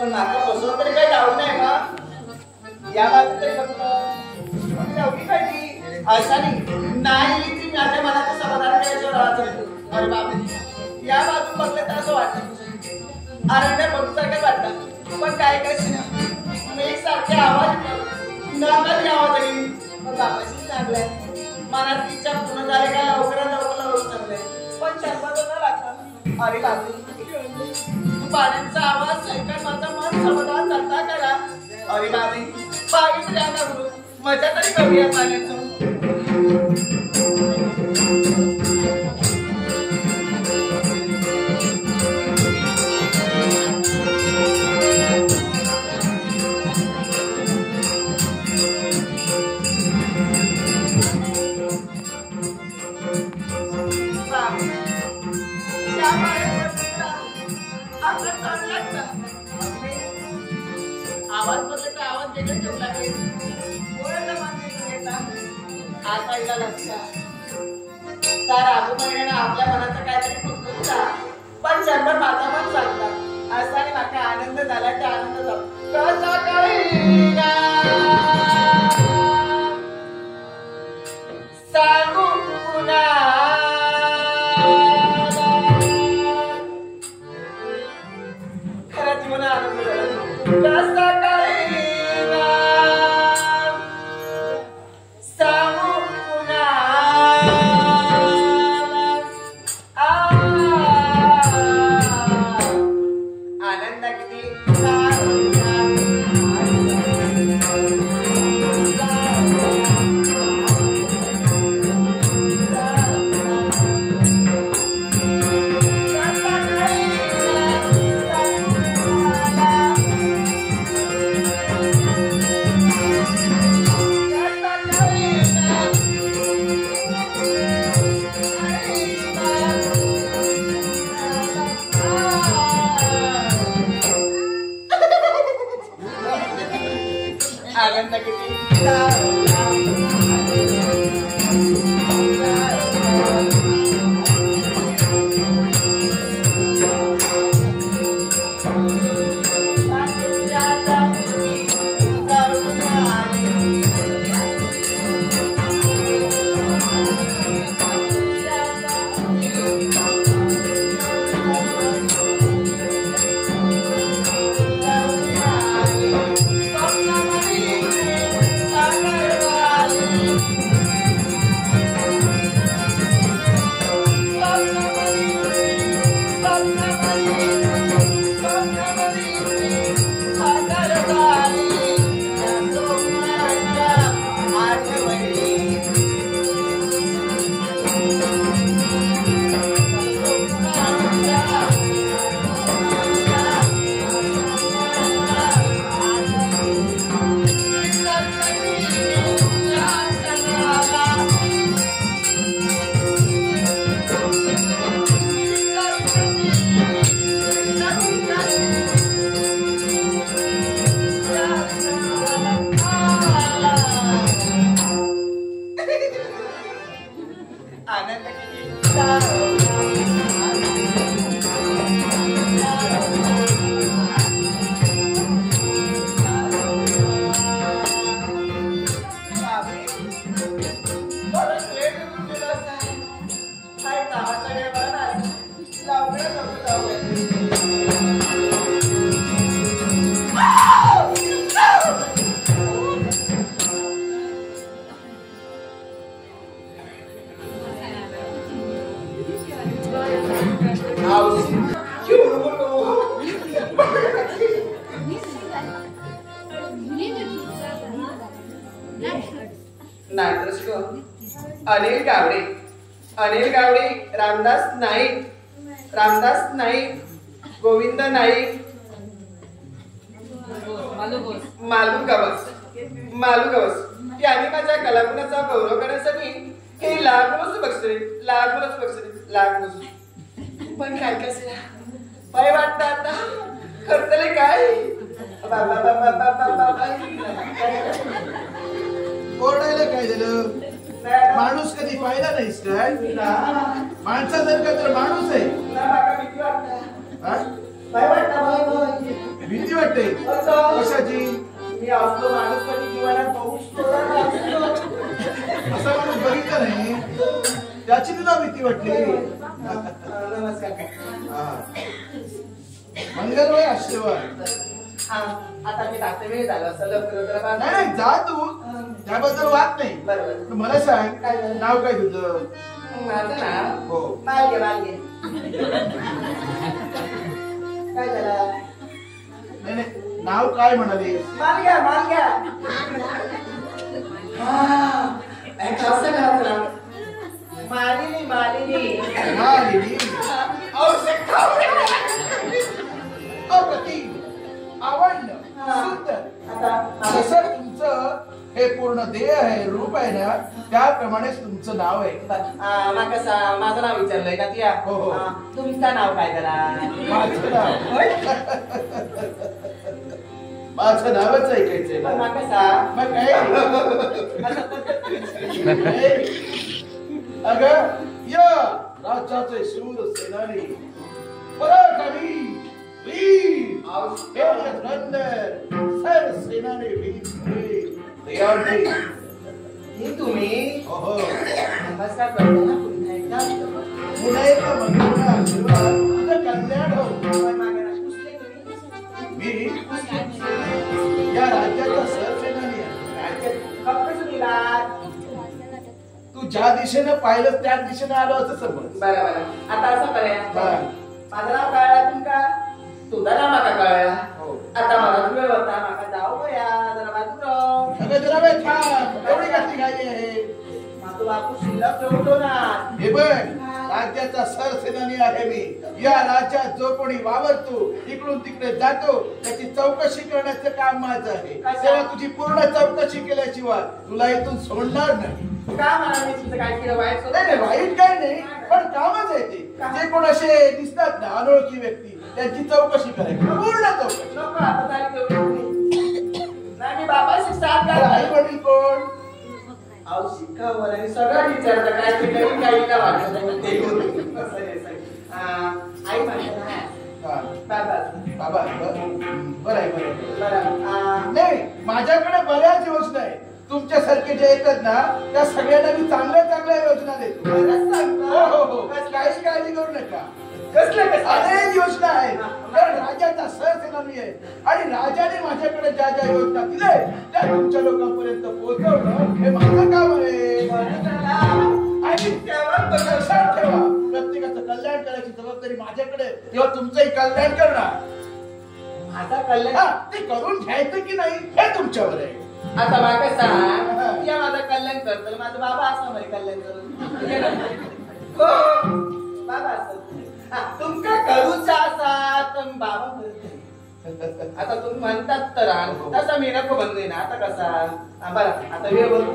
पण माका बसवून तरी काही डाऊट नाही का या बाबतीत तरी फक्त एवढी काय ती अशाने नाही ती माझ्या मनाचं समाधान करायचं राहत अरे बाबा या बाजू बघले तर असं वाटतं आनंद बघूसारखं वाटतं पण काय काय मी सारखे आवाज नामाची आवाज येईल पण बाबाशी चांगलंय मनात इच्छा पूर्ण झाली का लवकरात लवकर होऊ चांगलंय पण शंभर न लागतात अरे बाबू पाण्याचा आवाज ऐकून माझं मन समाधान चालता करा अरे बाबी बागी द्या ना मजा तरी कमी आहे पाण्याचं आवाज बदले तर आवाज वेगळे ठेवू लागेल कोणाला मान्य घेता आता हिला लक्षात त्या राघू महिन्यानं आपल्या मनाचा काहीतरी खुसखुसला पण शंभर माझा पण सांगता असा माका आनंद झाला त्या आनंद झाला कसा कळीना सांगू पुन्हा खरंच मला आनंद झाला कसा कळीना सांगू पुन्हा आनंद किती आनंद किती अनिल गावडे रामदास नाईक गोविंद नाईक मालू गवस यांनी माझ्या कलागुणाचा गौरव करण्यासाठी हे लाखोच बक्षीस पण काय कसं काय वाटतं आता करतले काय ओरडायला काय झालं माणूस कधी पाहिला नाहीस काय माणसा जर का तर माणूस आहे भीती वाटत वाटते कशाची? मी असलो माणूस कधी जीवनात पाऊस असा माणूस बघितला नाही, त्याची तुला भीती वाटली. नमस्कार. मंगलमय आशीर्वाद. आता मी जाते, वेळ झाला नाही नाही जा तू, त्याबद्दल वाद नाही. बरोबर. मला सांग नाव काय तुझं? माझं नाव हो मालगे. मालगे काय झालं? नाही नाही नाव काय म्हणाले? मालग्या. मालग्या कसं नाव? मालिनी. मालिनी मालिनी. अप्रतिम, आवडलं, सुंदर. जसं तुमचं हे पूर्ण देह आहे, रूप आहे ना, त्याप्रमाणेच तुमचं नाव आहे. माझं नाव विचारलंय ना ती. हो. तुमचं नाव काय करा? माझं नाव माझं नावच ऐकायचंय ना. मग काय? अगं या राज्याचे शूर सेनानी, पराक्रमी वीर, सर सेनानी वीर दयाळू. हे तुम्ही? हो. नमस्कार करतो ना पुन्हा एकदा. पुन्हा एकदा मंगळवार आशीर्वाद, तुझं कल्याण हो. मी या राज्याचा सरसेनानी आहे. तू ज्या दिशेने पाहिलं त्याच दिशेने आलो असं समज. बरं. आता असं करूया, माझं नाव कळलं तुमका, तुझा नाव माका कळला. आता मला वेळ होता, माका जाऊ बया जरा बाजूला. अगं जरा वेळ थांब, एवढी कसली घाई आहे? तू बापू शिल्लक ठेवतो ना. हे बघ, राज्याचा सरसेनानी आहे मी. या राज्यात जो कोणी वावरतो, इकडून तिकडे जातो, त्याची चौकशी करण्याचं काम माझं आहे. तेव्हा तुझी पूर्ण चौकशी केल्याशिवाय तुला इथून सोडणार नाही. का म्हणा मी तुझं काय केलं वाईट? नाही वाईट काय नाही, पण कामच आहे ते. जे कोण असे दिसतात ना अनोळखी व्यक्ती, त्यांची चौकशी करायची, पूर्ण चौकशी. नको आता झाली तेवढी. नाही मी बाबाशी साथ आई वडील कोण? अहो शिकावर आणि सगळं विचारतं काय ते काही काही का वाटत नाही. आई म्हणते ना बाबा बरं आहे. नाही माझ्याकडे बऱ्याच योजना आहेत. तुमच्यासारखे जे येतात ना, त्या सगळ्यांना मी चांगल्या योजना देतो. हो. काही काळजी करू नका. अनेक योजना आहेत. राजाचा सरसेनानी आहे आणि राजाने माझ्याकडे ज्या ज्या योजना दिल्या त्या तुमच्या लोकांपर्यंत पोहोचवणं हे माझं काम आहे. आणि लक्षात ठेवा, प्रत्येकाचं कल्याण करायची जबाबदारी माझ्याकडे, तेव्हा तुमचंही कल्याण करणार. माझा कल्याण ते करून घ्यायचं की नाही हे तुमच्यावर आहे. आता मला सांग, या माझं कल्याण करतो माझा बाबा असं म्हणे कल्याण करून. बाबा असं तुमका करूचा असा तर बाबा म्हणते. आता तुम्ही म्हणतात तर तसा मी नको बनले ना. आता कसा बरं, आता वेळ बोलतो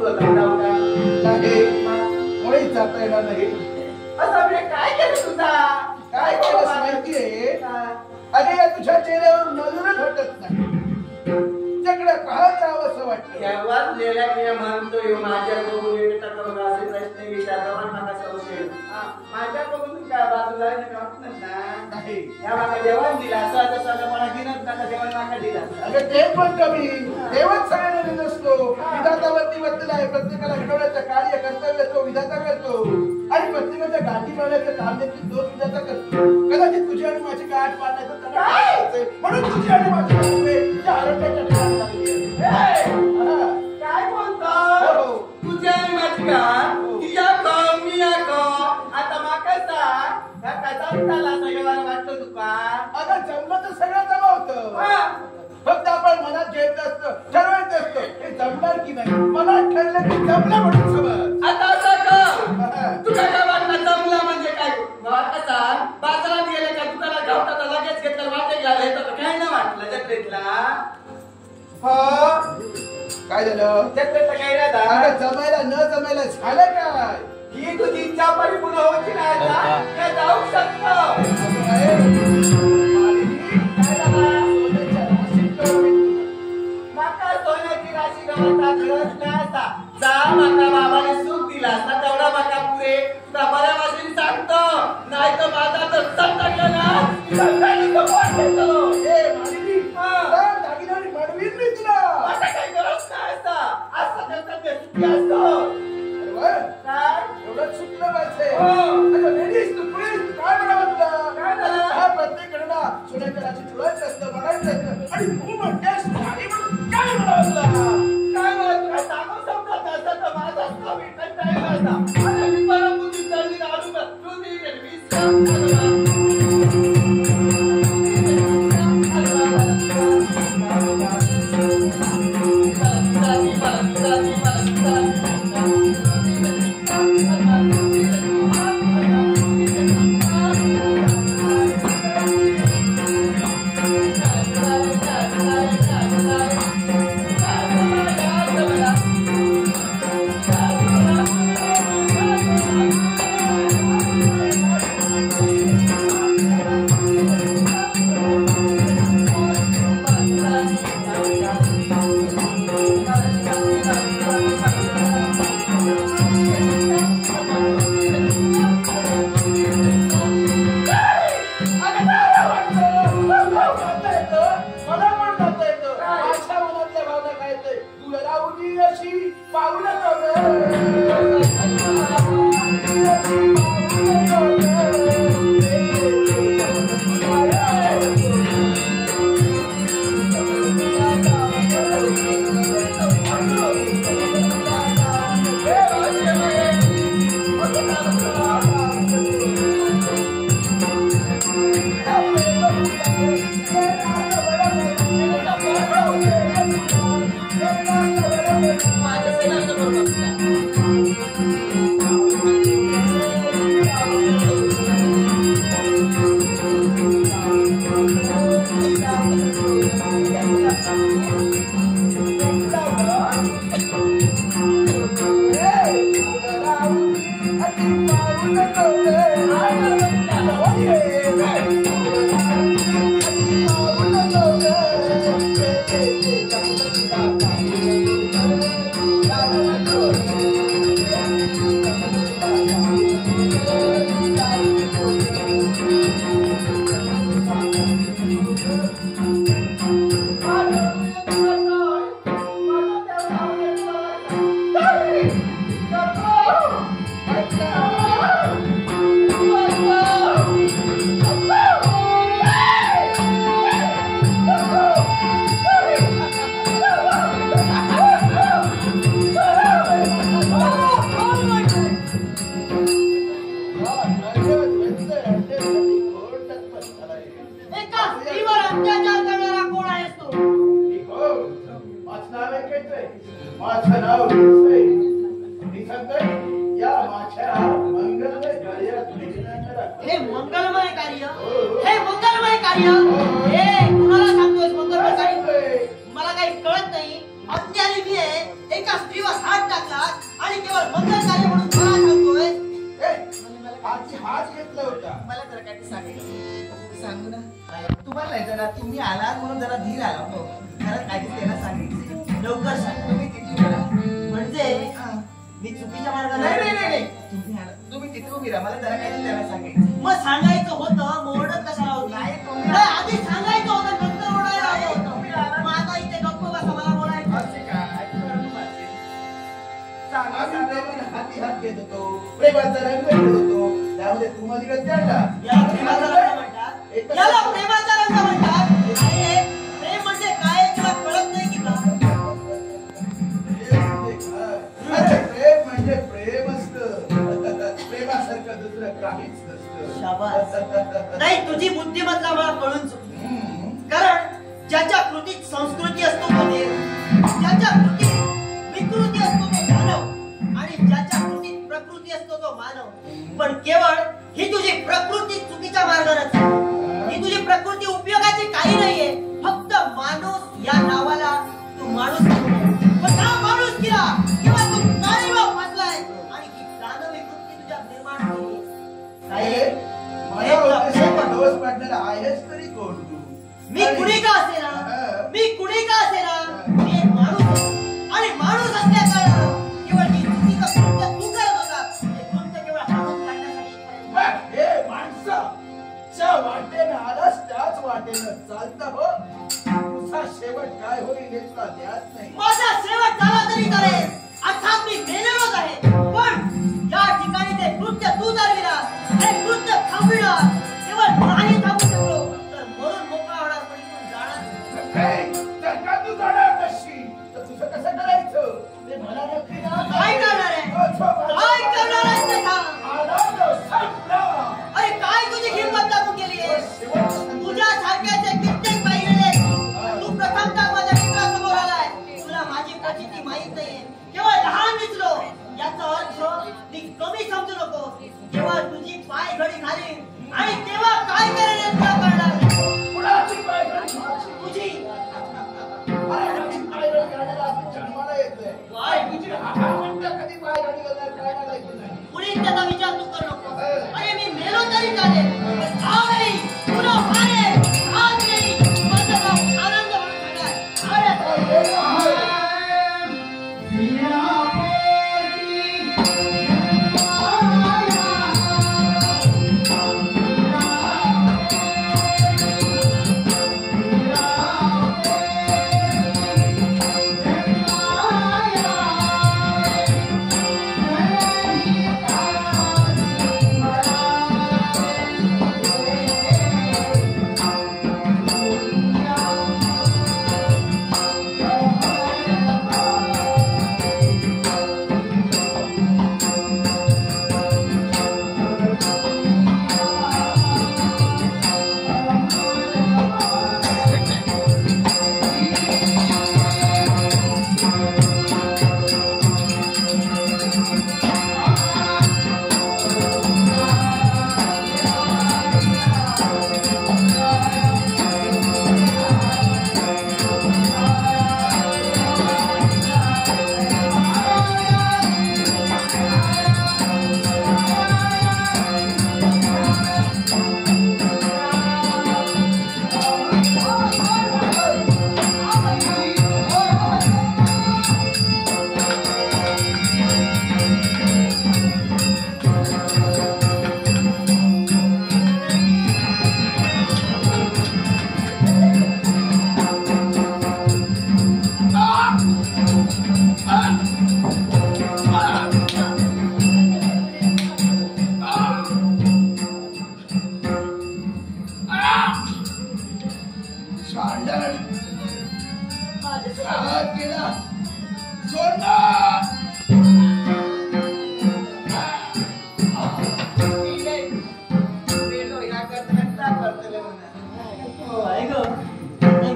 मुळीच जाता येणार नाही. असं मी काय केलं तुझा? काय केलं माहितीये? अरे या तुझ्या चेहऱ्यावर नजरच हटत नाही. तुझ्याकडे पाहत जावं असं वाटतं. तेव्हाच गेल्या मी म्हणतोय माझ्याकडून असे प्रश्न विचारला माझा संशय. माझ्याकडून काय बाजूला नाही. या माका जेवण दिला असं आता मला दिनच नका जेवण माका दिला. अगं ते पण कमी, तेव्हाच सगळ्यांना दिल असतो. विधातावरती बसलेला आहे. प्रत्येकाला घडवण्याचं कार्य कर्तव्य तो विधाता करतो आणि प्रत्येकाच्या गाठी मारण्याचं काम देखील तो विधाता करतो. कदाचित तुझी आणि माझी गाठ मारण्याचं त्याला म्हणून तुझी आणि माझी आरोग्याच्या ठिकाणी लागली आहे. काय बोलतो? तुझी आणि माझी गाठ मी आता माका वाटतो तुका? अगं जमलं तर सगळं जमवतं. फक्त आपण मनात घ्यायचं असतं, ठरवायचं असतं हे जमणार की नाही. मनात ठरलं की जमलं म्हणून समज. आता असं का तुला काय वाटलं जमलं म्हणजे काय? कसा बाजारात गेले का दुकानात गावतात लगेच घेतलं वाटे घालायचं काय नाही वाटलं जत्रेतला? काय झालं जत्रेतलं काय नाही जमायला न जमायला झालं काय? ही तुझी इच्छा परिपूर्ण होती नाही जाऊ शकतो. माका सोन्याची राशी गमता गरज नाही. जा माका बाबाने सुख दिला असता तेवढा माका पुरे बऱ्या वाशीने सांगतो. नाही तर माझा तर सत्ता गेला. सुखी असतो. एवढं चुकलं पाहिजे. हो. लेडीज तू पुढे काय म्हणावं तुला? काय झालं? हा प्रत्येकाला ना सोन्याच्या राशी जुळायचं असतं, म्हणायचं असतं आणि तू म्हणतेस भारी म्हणून काय म्हणावं तुला? काय मला तुला सांगू समजत असतं तर माझा असता विकत राहिला असता. आणि मी परमबुद्धी चालली आडू का तू ती गेली. माझा शेवट झाला तरी करेल अर्थात मी मेलेलोच आहे, पण या ठिकाणी ते कृत्य तू चालविणार, हे कृत्य थांबविणार. केवळ नाही थांबू शकलो तर मरून मोकळा होणार, पण इथून जाणार. जर का तू जाणार नसशी तर तुझं कसं करायचं ते मला नक्की ना. काय करणार आहे? काय करणार आहे ते सांग. अरे काय तुझी हिंमत लागू केली आहे? तुझ्या सारख्याचे कित्येक पाहिले. तू प्रथमतः माझ्या मित्रासमोर आलाय. तुला माझी प्रचिती माहित नाहीये. केवळ लहान दिसलो याचा अर्थ ती कमी समजू नको. केवळ तुझी पाय घडी घाली आणि तेव्हा काय करेल हे तुला कळणार नाही. कुणाची पाय घडी? तुझी. पाय घडी घालायला जन्माला येतोय. काय तुझी कधी पाय घडी घालणार काय करायचं नाही. पुढे त्याचा विचार तू करू नको. अरे मी मेलो तरी चालेल, पण जाऊ नाही, तुला मारेल. आज नाही, माझं नाव आनंद म्हणून ठेवणार.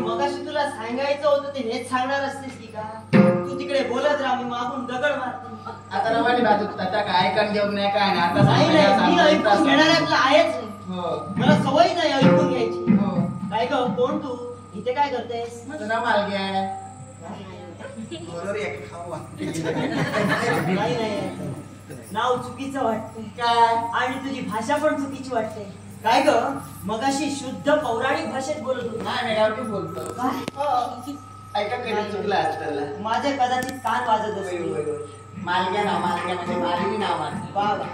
मगाशी तुला सांगायचं होतं ते हेच सांगणार असतेस की का? तू तिकडे बोलत राहा, मी मागून दगड मारते. आता रवानी बाजू आता काय ऐकून घेऊन नाही काय नाही. आता नाही नाही, मी ऐकून घेणाऱ्यातला आहेच नाही. मला सवय नाही ऐकून घ्यायची. काय ग, कोण तू? इथे काय करतेस? माझं नाव मालगे आहे. नाही नाही, नाव चुकीचं वाटतं काय? आणि तुझी भाषा पण चुकीची वाटते. काय ग, मगाशी शुद्ध पौराणिक भाषेत बोलत होतो. नाही गावठी बोलतो. काय? ऐका कधी चुकला असतं. माझे कदाचित कान वाजत असतील. मालग्या नाव मालग्या म्हणजे मालवी नाव माझं. वा वा,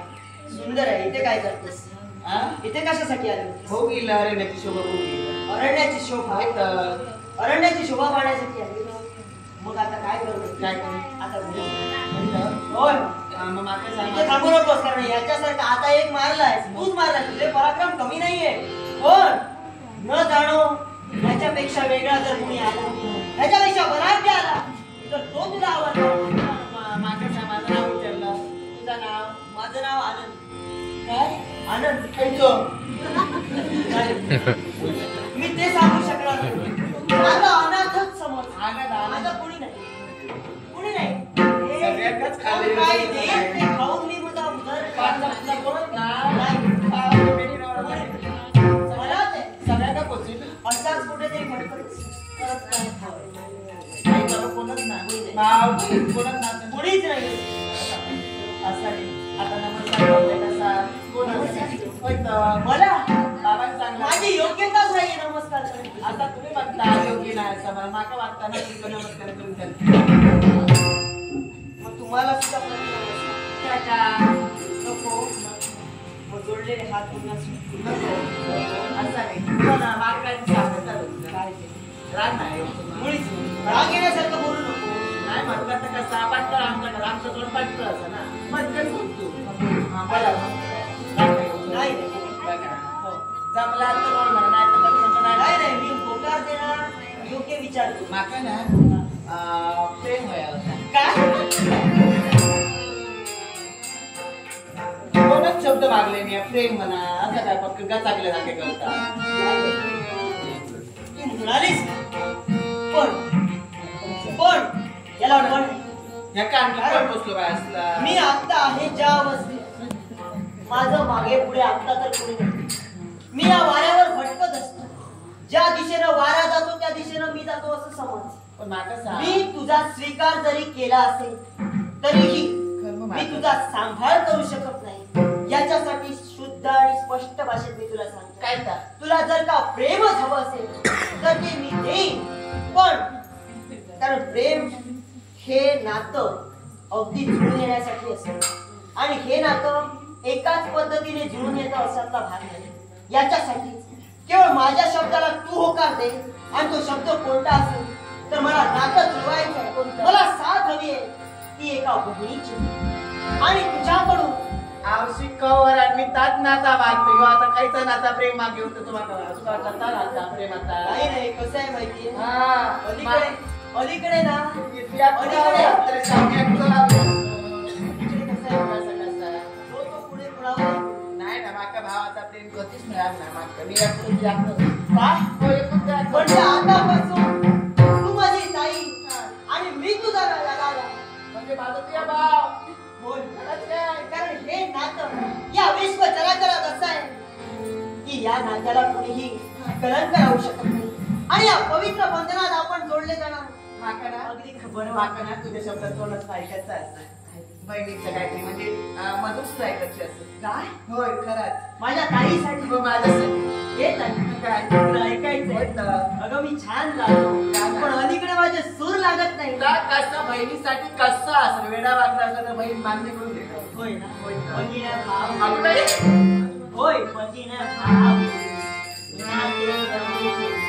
सुंदर आहे. इथे काय करतेस? इथे कशासाठी आले? हो गेलं अरण्याची शोभा हो गेलं. अरण्याची शोभा? अरण्याची शोभा पाहण्यासाठी आले. मग आता काय करू? काय करू? आता होय, मग मागे इथे सांग. थांबू नकोस, कारण याच्यासारखा आता एक मारलाय, तूच मारलाय. तुझे पराक्रम कमी नाहीये. पण न जाणो याच्यापेक्षा वेगळा जर कोणी आला, याच्यापेक्षा बराच आला तर तो तुला आवडला. मागे सांग, माझं नाव विचारलं. तुझं नाव? माझं नाव आनंद. काय? आनंद. खायचं. मी ते सांगू शकणार नाही. माझा अनाथच समज. आनंद माझा कोणी नाही, कोणी नाही. सगळ्यांनाच खाल्लेलं काय आहे. ते खाऊन मी माझा पाच बोलत ना. मला ते सगळ्यांना पोचेल. असाच कुठेतरी फटफट करत काय नाही करू कोणच नाही. नाव कोणच नाही. कोणीच नाही. असं आहे. आता नमस्कार करते कसा? कोण असते? होय तर. मला बाबांनी चांगलं. माझी योग्यताच नाही नमस्कार करायची. आता तुम्ही म्हणता योग्य नाही असं मला माका वाटतं ना तुमचं नमस्कार करून द्या. मग तुम्हाला सुद्धा नको. मग जोडलेले हात पुन्हा असं नाही. हो ना, माग काय सांगतात काय ते? राग नाही. मुळीच राग येण्यासारखं बोलू नको. नाही म्हणतात तर कसा पातळ आमचं तोंड पातळ असं ना पटकन बोलतो. नाही जमला तर म्हणा नाही तर नाही नाही मी होकार देणार योग्य विचार करू. माका ना प्रेम व्हायला होता. काय दोनच शब्द मागले मी प्रेम म्हणा असं काय फक्त गचाकले जागे करता. तू म्हणालीस पण याला पण या काय बसलो काय असला मी आता आहे ज्या अवस्थेत माझं मागे पुढे आता तर पुढे नाही. मी या वाऱ्यावर भटकत असतो. ज्या दिशेनं वारा जातो त्या दिशेनं मी जातो असं समज. पण माका सांग मी तुझा स्वीकार जरी केला असेल तरीही मी तुझा सांभाळ करू शकत नाही. याच्यासाठी शुद्ध आणि स्पष्ट भाषेत मी तुला सांगतो. काय तर तुला जर का प्रेमच हवं असेल तर ते मी देईन. पण कारण प्रेम हे नातं अगदी जुळून येण्यासाठी असतं आणि हे नातं एकाच पद्धतीने जुळून येतं अशातला भाग नाही. याच्यासाठी केवळ माझ्या शब्दाला तू होकार दे आणि तो शब्द कोणता असेल तर मला नातं जुळवायचं आहे. मला साथ हवी आहे ती एका बहिणीची आणि तुझ्याकडून आवश्यक कवर आणि तात नाता मागतो किंवा आता खायचा नाता प्रेम मागेल तर तुम्हाला नाता प्रेम आता नाही नाही कसं आहे माहितीये हा अलीकडे ना पुढे कुणावर नाही ना माका भावाचा प्रेम कधीच मिळाला नाही माका मी म्हणजे आतापासून तू माझी ताई आणि मी तुझा दादा म्हणजे माझं तुझ्या भाव होय कारण हे नातं या विश्व चराचरात असं आहे की या नात्याला कुणीही कलंक लावू शकत नाही आणि या पवित्र बंधनात आपण जोडले जाणार. माका अगदी खबर माका ना तुझ्या शब्दात तोंडच ऐकायचं असतं बहिणीचं काहीतरी म्हणजे मधुच ऐकायची असत. काय होय खरंच माझ्या ताईसाठी माझ्यासाठी येत आहे काय तुला ऐकायचंय. अगं मी छान गातो पण अलीकडे माझे सूर लागत नाही. कसं बहिणीसाठी कसं असं वेडा वागला असं तर बहीण मान्य करून देतो. होय ना पतीने भाव अगं होय पतीने भाव नाते जवळचे.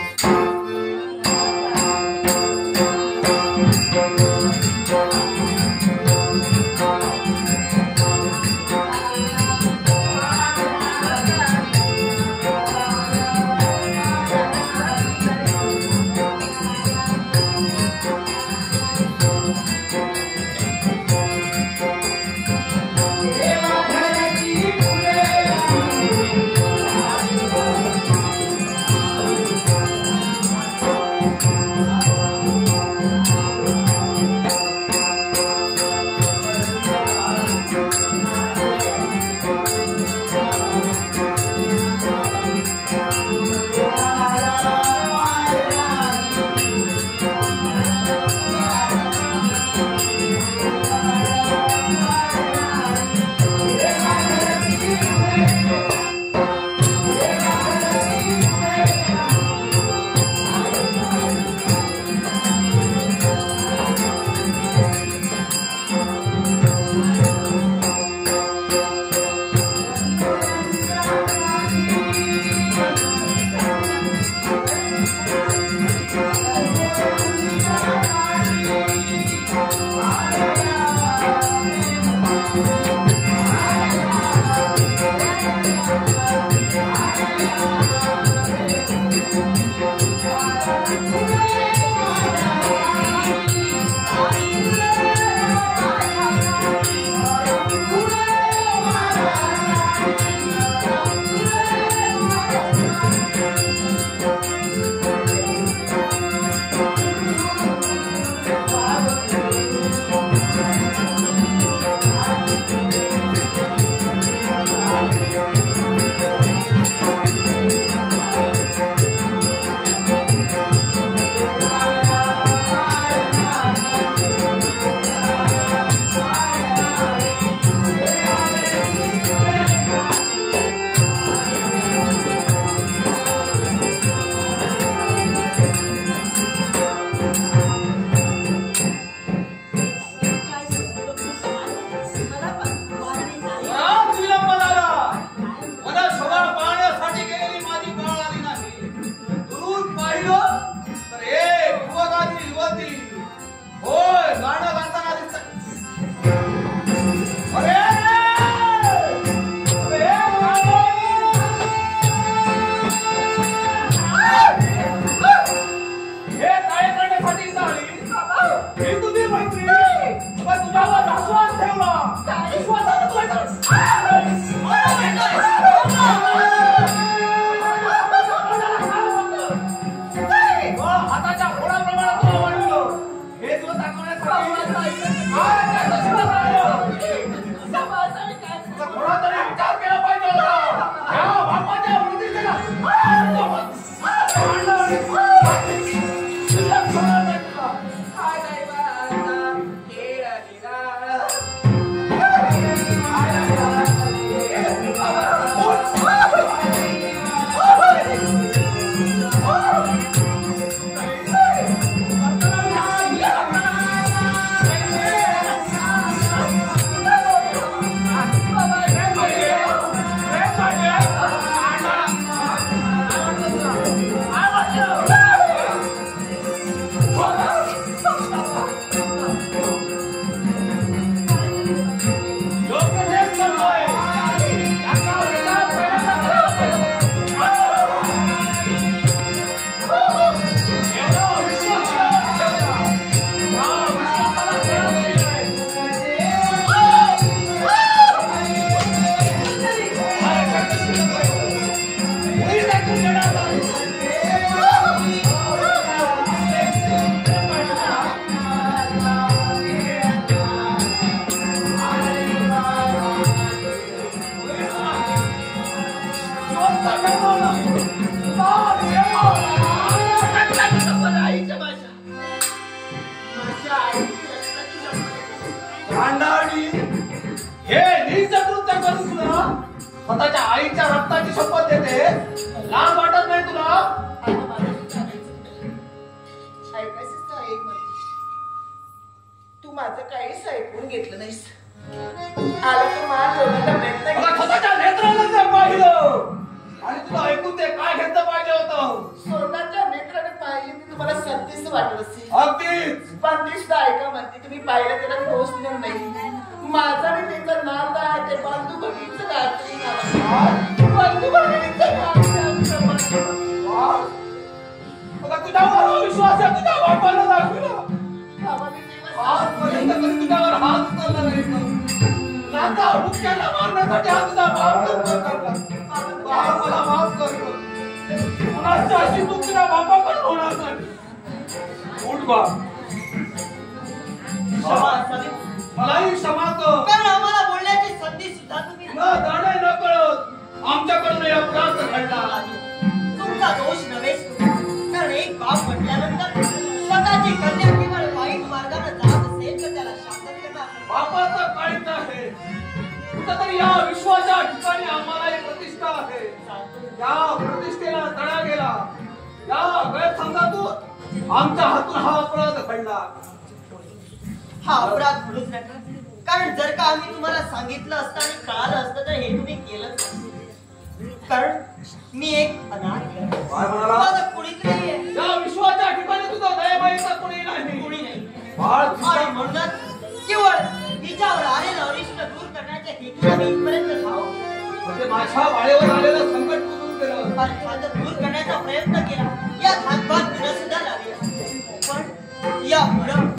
ही तुझी मैत्री पण तुझ्यावर विश्वास ठेवला विश्वासानं हाताच्या फोडाप्रमाणे तुला वाढवलं हे तुला दाखवण्यासाठी थोडा तरी विचार केला पाहिजे होता या बापाच्या वृत्तीला स्वतःच्या आईच्या रक्ताची शपथ देते लाज वाटत नाही तुला तू माझं काहीच ऐकून घेतलं नाहीस आला तर माझ्या प्रयत्न स्वतःच्या नेत्रानं पाहिलं आणि तुला ऐकून ते काय घेतलं पाहिजे होतं स्वतःच्या नेत्राने पाहिजे ते तुम्हाला सत्तेच वाटत असेल अगदीच पण ती सुद्धा ऐका म्हणते तुम्ही पाहिलं त्याला दोष दिला नाही माझा आणि त्याचं नातं आहे ते बंधू भगिनीचं बंधू भगिनीचं तुझ्यावर विश्वास आहे तुझ्या बापाला दाखवला आजपर्यंत कधी तुझ्यावर हात उचलला नाही नाता मुख्याला मारण्यासाठी हा तुझा बाप मला माफ करतो कुणाच्या अशी तू तुझ्या बापाकडून होणार नाही उठ बाप मलाही क्षमा कर कारण आम्हाला बोलण्याची संधी सुद्धा तुम्ही न जाणे न कळत आमच्याकडून अपराध घडला तुमचा दोष नव्हेच कारण एक बाप म्हटल्यानंतर स्वतःची कन्या केवळ वाईट मार्गाने जात असेल तर त्याला शासन करणार बापाचं काहीच आहे कुठंतरी या विश्वाच्या ठिकाणी आम्हाला एक प्रतिष्ठा आहे या प्रतिष्ठेला तडा गेला या गैरसमजातून आमच्या हातून हा अपराध घडला हा अपराध म्हणूच नका कारण जर का आम्ही तुम्हाला सांगितलं असतं आणि कळालं असतं तर हे तुम्ही केलंच कारण मी एक अनाथ माझं कुणीच नाहीये या विश्वाच्या ठिकाणी तुझा दयाबाईचा कुणी नाही आणि म्हणूनच केवळ तिच्यावर आलेलं अरिष्ट दूर करण्याच्या हेतूने मी इथपर्यंत जाऊ म्हणजे माझ्या वाळेवर आलेलं संकट तू दूर केलं अर्थात दूर करण्याचा प्रयत्न केला या हातभात सुद्धा लागला पण या